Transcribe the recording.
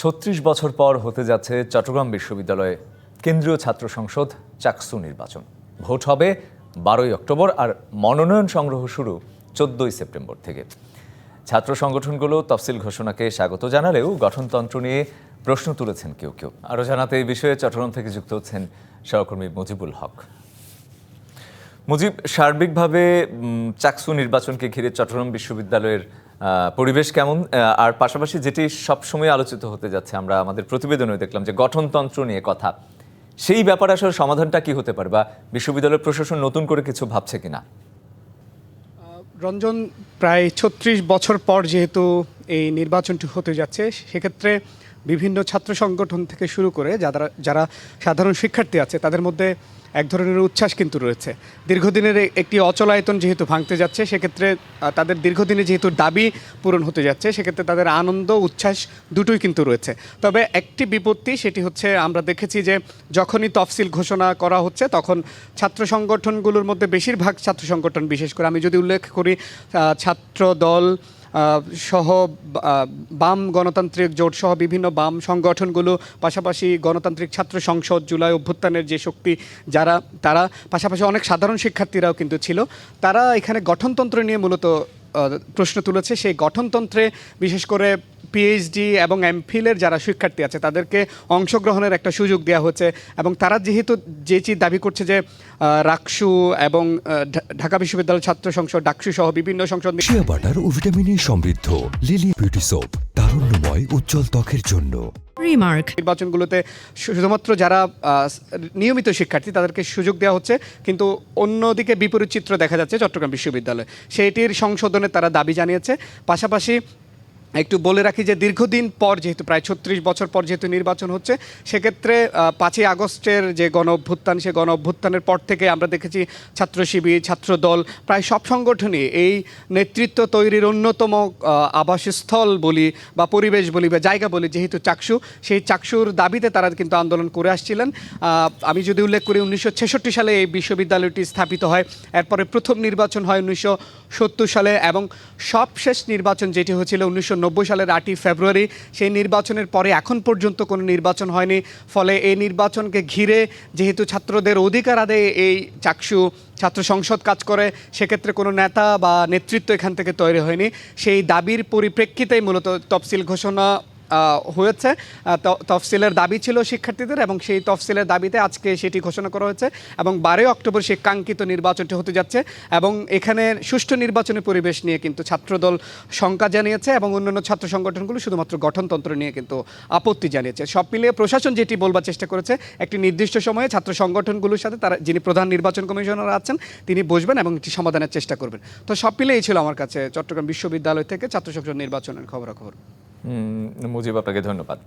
৩৬ বছর পর হতে যাচ্ছে চট্টগ্রাম বিশ্ববিদ্যালয়ে কেন্দ্রীয় ছাত্র সংসদ চাকসু নির্বাচন। ভোট হবে ১২ই অক্টোবর আর মনোনয়ন সংগ্রহ শুরু ১৪ই সেপ্টেম্বর থেকে। ছাত্র সংগঠনগুলো তফসিল ঘোষণাকে স্বাগত জানালেও গঠনতন্ত্র নিয়ে প্রশ্ন তুলেছেন কেউ কেউ। আরও জানাতে এই বিষয়ে চট্টগ্রাম থেকে যুক্ত হচ্ছেন সহকর্মী মুজিবুল হক। মুজিব, সার্বিকভাবে চাকসু নির্বাচনকে ঘিরে চট্টগ্রাম বিশ্ববিদ্যালয়ের পরিবেশ কেমন? আর পাশাপাশি যেটি সবসময় আলোচিত হতে যাচ্ছে, আমরা আমাদের প্রতিবেদনে দেখলাম যে গঠনতন্ত্র নিয়ে কথা, সেই ব্যাপারে আসলে সমাধানটা কি হতে পারে, বা বিশ্ববিদ্যালয়ের প্রশাসন নতুন করে কিছু ভাবছে কিনা? রঞ্জন, প্রায় ৩৬ বছর পর যেহেতু এই নির্বাচনটি হতে যাচ্ছে, সেক্ষেত্রে বিভিন্ন ছাত্র সংগঠন থেকে শুরু করে যারা সাধারণ শিক্ষার্থী আছে তাদের মধ্যে এক ধরনের উচ্ছ্বাস কিন্তু রয়েছে। দীর্ঘদিনের একটি অচলায়তন যেহেতু ভাঙতে যাচ্ছে, সেক্ষেত্রে তাদের দীর্ঘদিনে যেহেতু দাবি পূরণ হতে যাচ্ছে, সেক্ষেত্রে তাদের আনন্দ উচ্ছ্বাস দুটোই কিন্তু রয়েছে। তবে একটি বিপত্তি, সেটি হচ্ছে আমরা দেখেছি যে যখনই তফসিল ঘোষণা করা হচ্ছে তখন ছাত্র সংগঠনগুলোর মধ্যে বেশিরভাগ ছাত্র সংগঠন, বিশেষ করে আমি যদি উল্লেখ করি ছাত্র দল সহ বাম গণতান্ত্রিক জোট সহ বিভিন্ন বাম সংগঠনগুলো, পাশাপাশি গণতান্ত্রিক ছাত্র সংসদ, জুলাই অভ্যুত্থানের যে শক্তি তারা পাশাপাশি অনেক সাধারণ শিক্ষার্থীরাও কিন্তু ছিল। তারা এখানে গঠনতন্ত্র নিয়ে মূলত প্রশ্ন তুলেছে। সেই গঠনতন্ত্রে বিশেষ করে পিএইচডি এবং এমফিলের যারা শিক্ষার্থী আছে তাদেরকে অংশগ্রহণের একটা সুযোগ দেওয়া হচ্ছে, এবং তারা যেহেতু যে চিজ দাবি করছে যে রাকসু এবং ঢাকা বিশ্ববিদ্যালয় ছাত্র সংসদ ডাকসু সহ বিভিন্ন সংসদ শিয়া বাটার ও ভিটামিনে সমৃদ্ধ লিলি বিউটি সোপ, তারুণ্যময় উজ্জ্বল ত্বকের জন্য। রিমার্ক নির্বাচনগুলোতে শুধুমাত্র যারা নিয়মিত শিক্ষার্থী তাদেরকে সুযোগ দেওয়া হচ্ছে, কিন্তু অন্যদিকে বিপরীত চিত্র দেখা যাচ্ছে চট্টগ্রাম বিশ্ববিদ্যালয়। সেইটির সংশোধনে তারা দাবি জানিয়েছে। পাশাপাশি একটু বলে রাখি যে দীর্ঘদিন পর, যেহেতু প্রায় ৩৬ বছর পর যেহেতু নির্বাচন হচ্ছে, সেক্ষেত্রে ৫ই আগস্টের যে গণ অভ্যুত্থান, সে গণ অভ্যুত্থানের পর থেকে আমরা দেখেছি ছাত্র শিবির, ছাত্র দল, প্রায় সব সংগঠনই এই নেতৃত্ব তৈরির অন্যতম আবাসস্থল বলি বা পরিবেশ বলি বা জায়গা বলি যেহেতু চাকসু, সেই চাকসুর দাবিতে তারা কিন্তু আন্দোলন করে আসছিলেন। আমি যদি উল্লেখ করি ১৯৬৬ সালে এই বিশ্ববিদ্যালয়টি স্থাপিত হয়। এরপরে প্রথম নির্বাচন হয় ১৯৭০ সালে, এবং সবশেষ নির্বাচন যেটি হয়েছিল ১৯৯০ সালের ৮ই ফেব্রুয়ারি। সেই নির্বাচনের পরে এখন পর্যন্ত কোনো নির্বাচন হয়নি। ফলে এই নির্বাচনকে ঘিরে যেহেতু ছাত্রদের অধিকার আদায়ে এই চাকসু ছাত্র সংসদ কাজ করে, সেক্ষেত্রে কোনো নেতা বা নেতৃত্ব এখান থেকে তৈরি হয়নি। সেই দাবির পরিপ্রেক্ষিতেই মূলত তফসিল ঘোষণা হয়েছে। তফসিলের দাবি ছিল শিক্ষার্থীদের, এবং সেই তফসিলের দাবিতে আজকে সেটি ঘোষণা করা হয়েছে, এবং ১২ই অক্টোবর সেই কাঙ্ক্ষিত নির্বাচনটি হতে যাচ্ছে। এবং এখানে সুষ্ঠু নির্বাচনের পরিবেশ নিয়ে কিন্তু ছাত্রদল শঙ্কা জানিয়েছে, এবং অন্যান্য ছাত্র সংগঠনগুলো শুধুমাত্র গঠনতন্ত্র নিয়ে কিন্তু আপত্তি জানিয়েছে। সব মিলিয়ে প্রশাসন যেটি বলবার চেষ্টা করেছে, একটি নির্দিষ্ট সময়ে ছাত্র সংগঠনগুলোর সাথে তারা, যিনি প্রধান নির্বাচন কমিশনার আছেন, তিনি বসবেন এবং একটি সমাধানের চেষ্টা করবেন। তো সব মিলিয়ে এই ছিল আমার কাছে চট্টগ্রাম বিশ্ববিদ্যালয় থেকে ছাত্র সংসদ নির্বাচনের খবরাখবর। মুজিব, আপনাকে ধন্যবাদ।